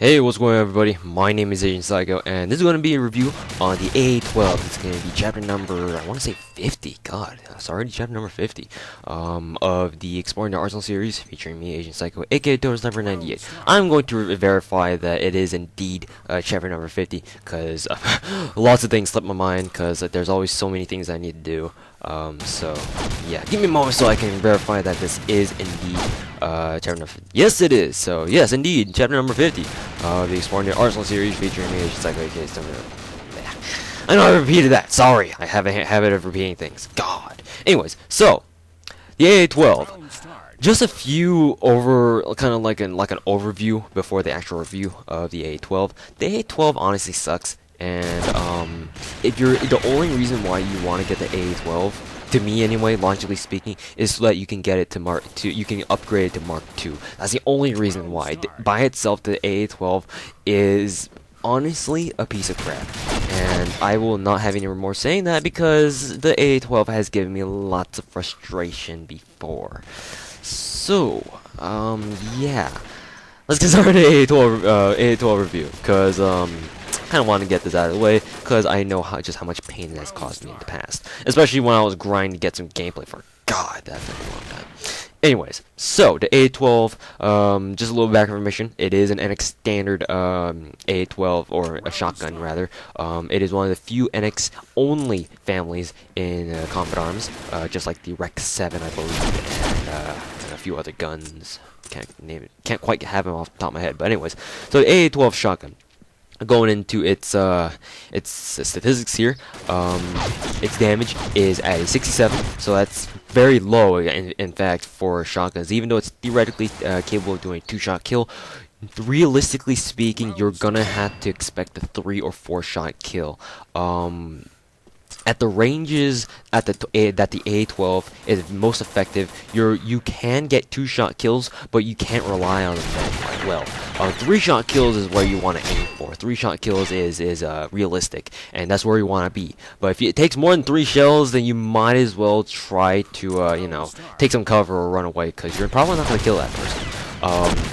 Hey, what's going on, everybody? My name is Agent Psycho, and this is going to be a review on the AA-12. It's going to be chapter number, I want to say 50. God, it's already chapter number 50 of the Exploring the Arsenal series, featuring me, Agent Psycho, aka Total Sniper 98. I'm going to verify that it is indeed chapter number 50, because lots of things slip my mind, because there's always so many things I need to do. So yeah, give me a moment so I can verify that this is indeed chapter number 50. Yes, it is. So yes, indeed, chapter number 50 of the Exploring the Arsenal series, featuring me, Agent Psycho, aka I know I repeated that. Sorry, I have a habit of repeating things. God. Anyways, so the AA-12. Just a few kind of like an overview before the actual review of the AA-12. The AA-12 honestly sucks. And if you're the only reason why you want to get the AA-12, to me anyway, logically speaking, is so that you can get it to Mark II. You can upgrade it to Mark II. That's the only reason why. By itself, the AA-12 is honestly a piece of crap. And I will not have any remorse saying that, because the AA-12 has given me lots of frustration before. So, yeah. Let's get started with the AA-12 review, because kind of want to get this out of the way, because I know just how much pain it has caused me in the past, especially when I was grinding to get some gameplay for God, that took a long time. Anyways, so the AA-12, just a little back information. It is an NX standard AA-12, or a shotgun rather. It is one of the few NX only families in Combat Arms, just like the Rec 7, I believe, and a few other guns. Can't name it. Can't quite have them off the top of my head. But anyways, so the AA-12 shotgun. Going into its statistics here, its damage is at a 67, so that's very low in fact for shotguns. Even though it's theoretically capable of doing a 2-shot kill, realistically speaking, you're gonna have to expect a 3 or 4-shot kill. At the ranges that the AA-12 is most effective, you can get 2-shot kills, but you can't rely on them that well. 3-shot kills is where you want to aim for. 3-shot kills is realistic, and that's where you want to be. But if it takes more than 3 shells, then you might as well try to take some cover or run away, because you're probably not going to kill that person.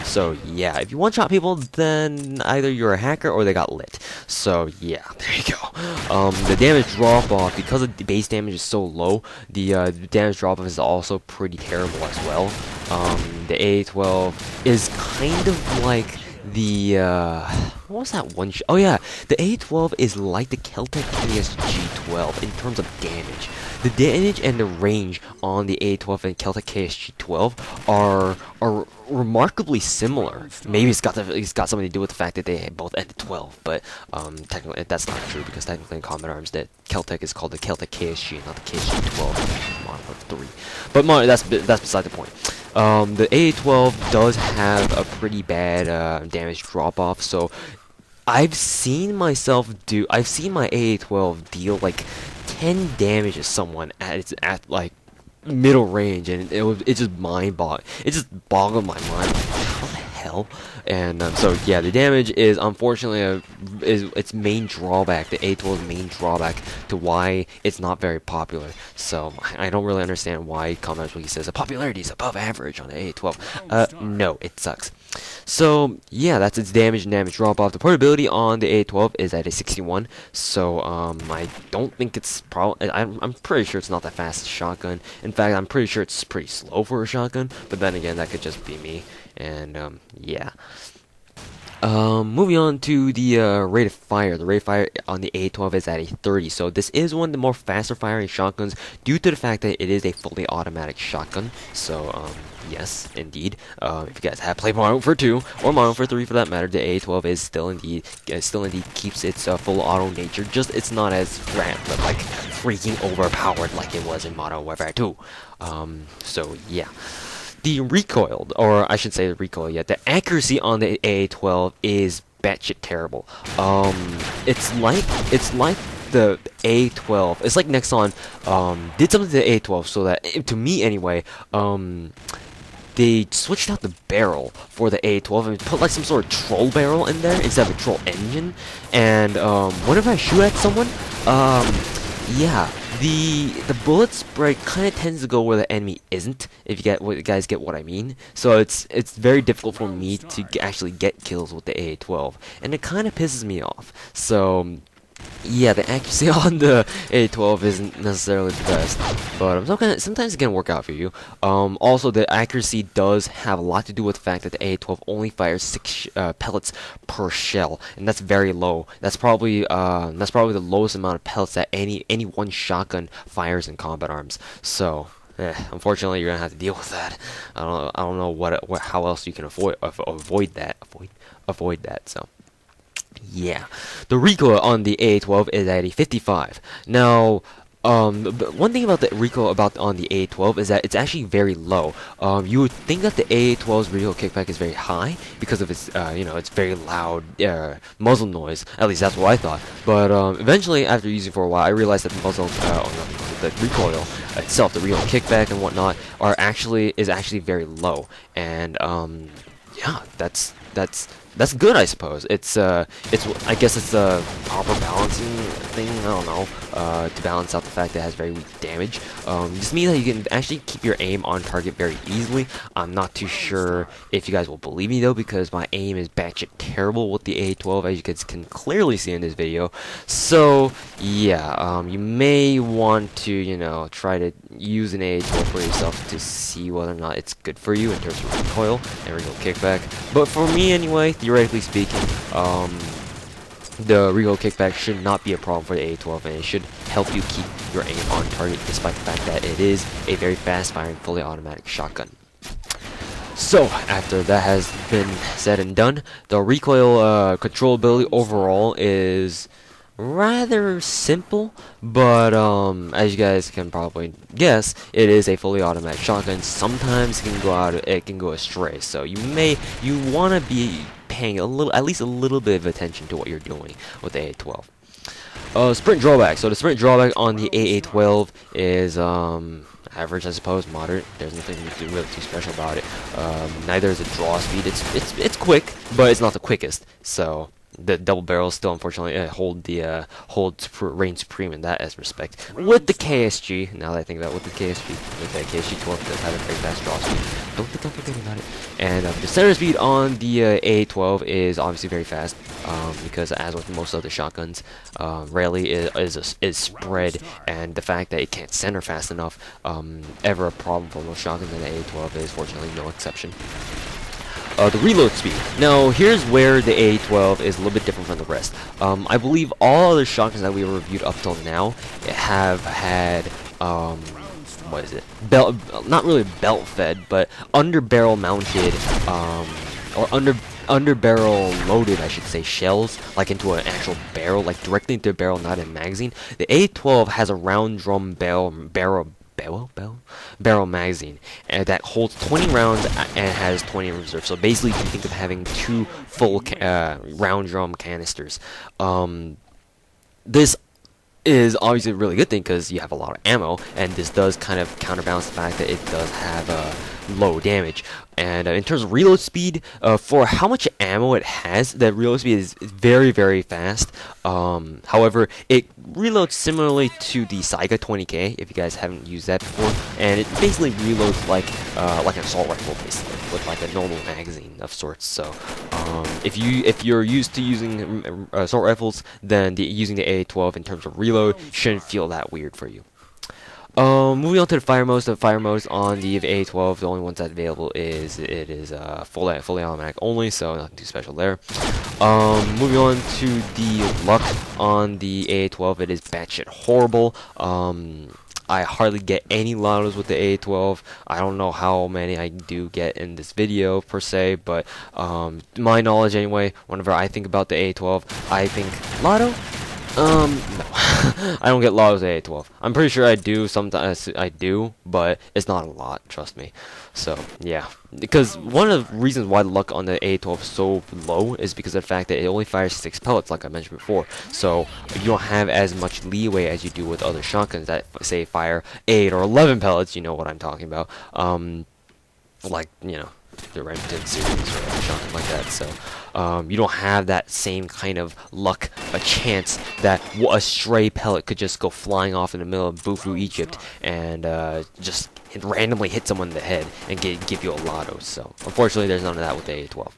So yeah, if you one-shot people, then either you're a hacker or they got lit. So yeah, there you go. The damage drop-off, because the base damage is so low, the damage drop-off is also pretty terrible as well. The AA-12 is kind of like the what was that one? Oh yeah, the AA-12 is like the Keltec KSG-12 in terms of damage. The damage and the range on the AA-12 and Keltec KSG-12 are remarkably similar. Maybe it's got something to do with the fact that they both end at 12, but technically that's not true, because technically in Combat Arms that Keltec is called the Keltec KSG, not the KSG-12 Model 3. But that's beside the point. The AA-12 does have a pretty bad damage drop-off, so I've seen my AA-12 deal like 10 damage to someone at like middle range, and it just it just boggled my mind, like, how the hell? And so yeah, the damage is unfortunately its main drawback, the AA-12's main drawback to why it's not very popular. So I don't really understand why Combat Wiki says the popularity is above average on the AA-12. No, it sucks. So yeah, that's its damage and damage drop off. The portability on the AA-12 is at a 61. So I don't think it's I'm pretty sure it's not that fast as a shotgun. In fact, I'm pretty sure it's pretty slow for a shotgun. But then again, that could just be me. And yeah. Moving on to the rate of fire. The rate of fire on the AA-12 is at a 30, so this is one of the more faster firing shotguns due to the fact that it is a fully automatic shotgun. So yes, indeed. If you guys have played Modern Warfare 2 or Modern Warfare 3 for that matter, the AA-12 is still indeed keeps its full auto nature. Just it's not as like freaking overpowered like it was in Modern Warfare 2. So yeah. The recoil, or I should say the recoil, the accuracy on the AA-12 is batshit terrible. It's like the AA-12. It's like Nexon did something to the AA-12 so that, to me anyway, they switched out the barrel for the AA-12 and put like some sort of troll barrel in there instead of a troll engine. And whenever I shoot at someone, yeah, the bullet spread kind of tends to go where the enemy isn't. If you guys get what I mean. So it's very difficult for me to actually get kills with the AA-12, and it kind of pisses me off. So yeah, the accuracy on the AA-12 isn't necessarily the best, but sometimes it can work out for you. Also, the accuracy does have a lot to do with the fact that the AA-12 only fires 6 pellets per shell, and that's very low. That's probably the lowest amount of pellets that any one shotgun fires in combat arms. So, unfortunately, you're gonna have to deal with that. I don't know how else you can avoid that. So. Yeah, the recoil on the AA-12 is at a 55. Now, one thing about the recoil on the AA-12 is that it's actually very low. You would think that the AA-12's recoil kickback is very high because of its, its very loud muzzle noise. At least that's what I thought. But eventually, after using it for a while, I realized that the muzzle, the recoil itself, the recoil kickback and whatnot, is actually very low. And yeah, that's good, I suppose. I guess it's a proper balancing thing. I don't know, to balance out the fact that it has very weak damage. Just means that you can actually keep your aim on target very easily. I'm not too sure if you guys will believe me though, because my aim is batshit terrible with the AA-12, as you guys can clearly see in this video. So yeah, you may want to try to use an AA-12 for yourself to see whether or not it's good for you in terms of recoil and recoil kickback. But for me anyway, theoretically speaking, the recoil kickback should not be a problem for the AA-12, and it should help you keep your aim on target despite the fact that it is a very fast-firing, fully automatic shotgun. So, after that has been said and done, the recoil controllability overall is rather simple, but as you guys can probably guess, it is a fully automatic shotgun. Sometimes it can go astray, so you want to be paying at least a little bit of attention to what you're doing with the AA-12. Sprint drawback. So the sprint drawback on the AA-12 is average, I suppose, moderate. There's nothing really too special about it. Neither is the draw speed. It's quick, but it's not the quickest. So the double barrels still unfortunately reign supreme in that respect. With the KSG, now that I think about it, with the KSG 12 does have a very fast draw speed. Don't forget about it. And the center speed on the AA-12 is obviously very fast, because as with most other shotguns, rarely is spread, and the fact that it can't center fast enough ever a problem for most shotguns, and the AA-12 is fortunately no exception. The reload speed. Now, here's where the AA-12 is a little bit different from the rest. I believe all other shotguns that we have reviewed up till now have had, what is it? Not really belt fed, but under barrel mounted, or under barrel loaded, I should say, shells, like into an actual barrel, like directly into a barrel, not in a magazine. The AA-12 has a round drum barrel magazine, and that holds 20 rounds and has 20 in reserve. So basically, you can think of having 2 full round drum canisters. This is obviously a really good thing because you have a lot of ammo, and this does kind of counterbalance the fact that it does have low damage. And in terms of reload speed, for how much ammo it has, the reload speed is very, very fast. However, it reloads similarly to the Saiga 20K, if you guys haven't used that before, and it basically reloads like an assault rifle, basically, with like a normal magazine of sorts. So, if you're used to using assault rifles, then using the AA-12 in terms of reload shouldn't feel that weird for you. Moving on to the fire modes. The fire modes on the AA-12, the only ones that's available is fully automatic only, so nothing too special there. Moving on to the luck on the AA-12, it is batshit horrible. I hardly get any lados with the AA-12. I don't know how many I do get in this video per se, but my knowledge anyway, whenever I think about the AA-12, I think lotto. No. I don't get lados with AA-12. I'm pretty sure I do, sometimes I do, but it's not a lot, trust me. So, yeah. Because one of the reasons why the luck on the AA-12 is so low is because of the fact that it only fires 6 pellets, like I mentioned before. So, you don't have as much leeway as you do with other shotguns that, say, fire 8 or 11 pellets, you know what I'm talking about. the Remington series or something like that. So you don't have that same kind of luck, a chance that a stray pellet could just go flying off in the middle of Bufu, Egypt, and just randomly hit someone in the head and give you a lotto. So unfortunately, there's none of that with the AA-12.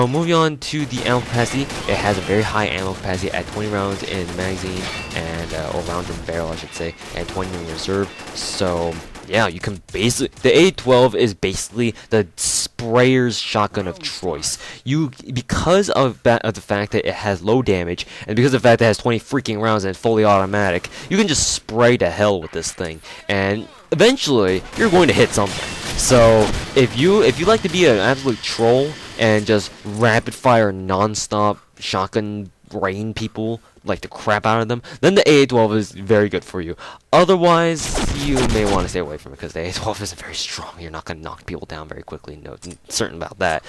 Moving on to the ammo capacity, it has a very high ammo capacity at 20 rounds in the magazine, and or rounds in the barrel, I should say, and 20 in reserve. So yeah, you can basically, the AA-12 is basically the sprayer's shotgun of choice. Because of the fact that it has low damage, and because of the fact that it has 20 freaking rounds and it's fully automatic, you can just spray to hell with this thing, and eventually you're going to hit something. So if you like to be an absolute troll and just rapid fire non-stop shotgun rain people like the crap out of them, then the AA-12 is very good for you. Otherwise, you may want to stay away from it because the AA-12 isn't very strong. You're not going to knock people down very quickly. No, certain about that.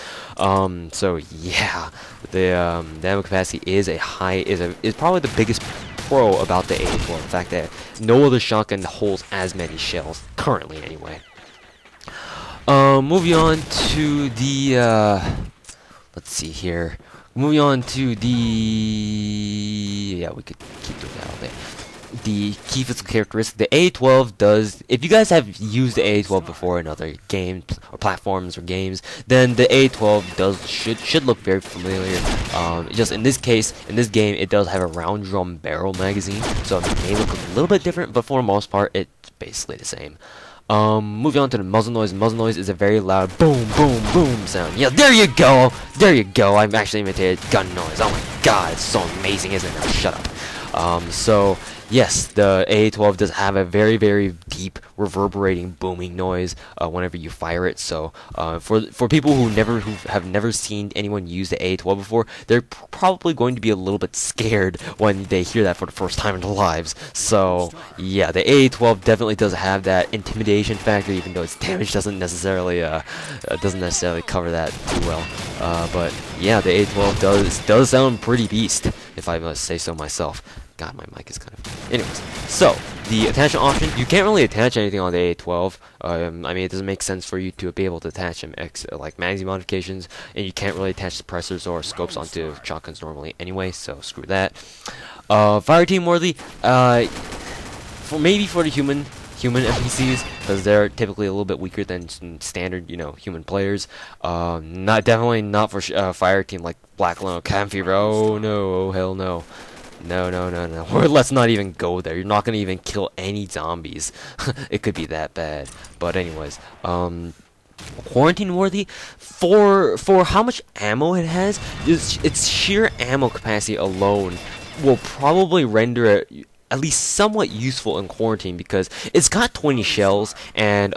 So yeah, the ammo capacity is probably the biggest pro about the AA-12. The fact that no other shotgun holds as many shells currently, anyway. Moving on to the let's see here. Moving on to the, yeah, we could keep doing that all day. The key physical characteristic, the AA-12 does, if you guys have used the AA-12 before in other games or platforms or games, then the AA-12 should look very familiar. Just in this case, in this game, it does have a round drum barrel magazine, so it may look a little bit different, but for the most part, it's basically the same. Moving on to the muzzle noise. Muzzle noise is a very loud boom, boom, boom sound. Yeah, there you go! There you go! I've actually imitated gun noise. Oh my god, it's so amazing, isn't it? Now shut up. So, yes, the AA-12 does have a very, very deep, reverberating, booming noise whenever you fire it. So, for people who have never seen anyone use the AA-12 before, they're probably going to be a little bit scared when they hear that for the first time in their lives. So, yeah, the AA-12 definitely does have that intimidation factor, even though its damage doesn't necessarily cover that too well. But yeah, the AA-12 does sound pretty beast, if I must say so myself. God, my mic is kind of... Anyways, so, the attachment option, you can't really attach anything on the AA-12. I mean, it doesn't make sense for you to be able to attach them like magazine modifications, and you can't really attach suppressors or scopes onto shotguns normally anyway, so screw that. Fire team worthy, maybe for the human NPCs, because they're typically a little bit weaker than standard, human players. Definitely not for fire team like Black Lone Campfire. Oh no, oh hell no. No. Or let's not even go there. You're not gonna even kill any zombies. It could be that bad. But anyways, quarantine worthy for how much ammo it has. Its sheer ammo capacity alone will probably render it at least somewhat useful in quarantine, because it's got 20 shells, and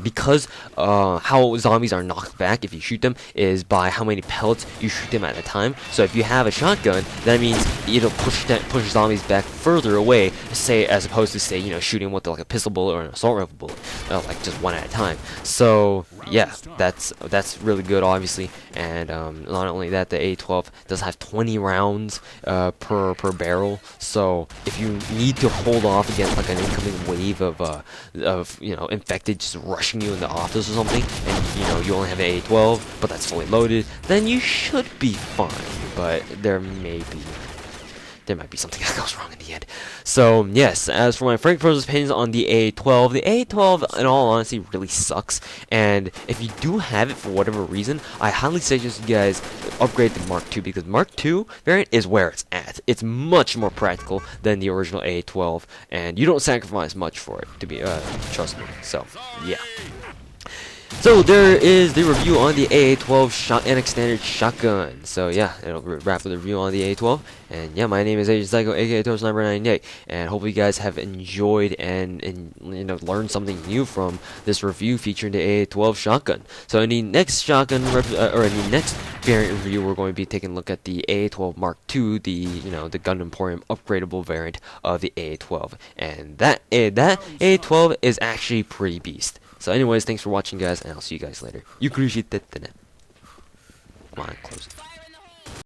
because how zombies are knocked back if you shoot them is by how many pellets you shoot them at a time. So if you have a shotgun, that means it'll push zombies back further away, say, as opposed to, say, shooting with like a pistol bullet or an assault rifle bullet, like just one at a time. So yeah, that's really good, obviously. And not only that, the AA-12 does have 20 rounds per barrel. So if you need to hold off against like an incoming wave of infected just rushing you in the office or something, and you only have an AA-12, but that's fully loaded, then you should be fine. But there might be something that goes wrong in the end. So yes, as for my frank personal opinions on the AA-12, the AA-12 in all honesty really sucks, and if you do have it for whatever reason, I highly suggest you guys upgrade to Mark II, because Mark II variant is where it's at. It's much more practical than the original AA-12, and you don't sacrifice much for it, to be trust me. So yeah. So there is the review on the AA-12 NX Standard Shotgun. So yeah, it'll wrap the review on the AA-12. And yeah, my name is Agent Psycho, aka Toast98, and hopefully you guys have enjoyed and learned something new from this review featuring the AA-12 shotgun. So in the next shotgun or in the next variant review, we're going to be taking a look at the AA-12 Mark II, the Gun Emporium upgradable variant of the AA-12, and that AA-12 is actually pretty beast. So anyways, thanks for watching, guys, and I'll see you guys later. You appreciate that. Come on, close it.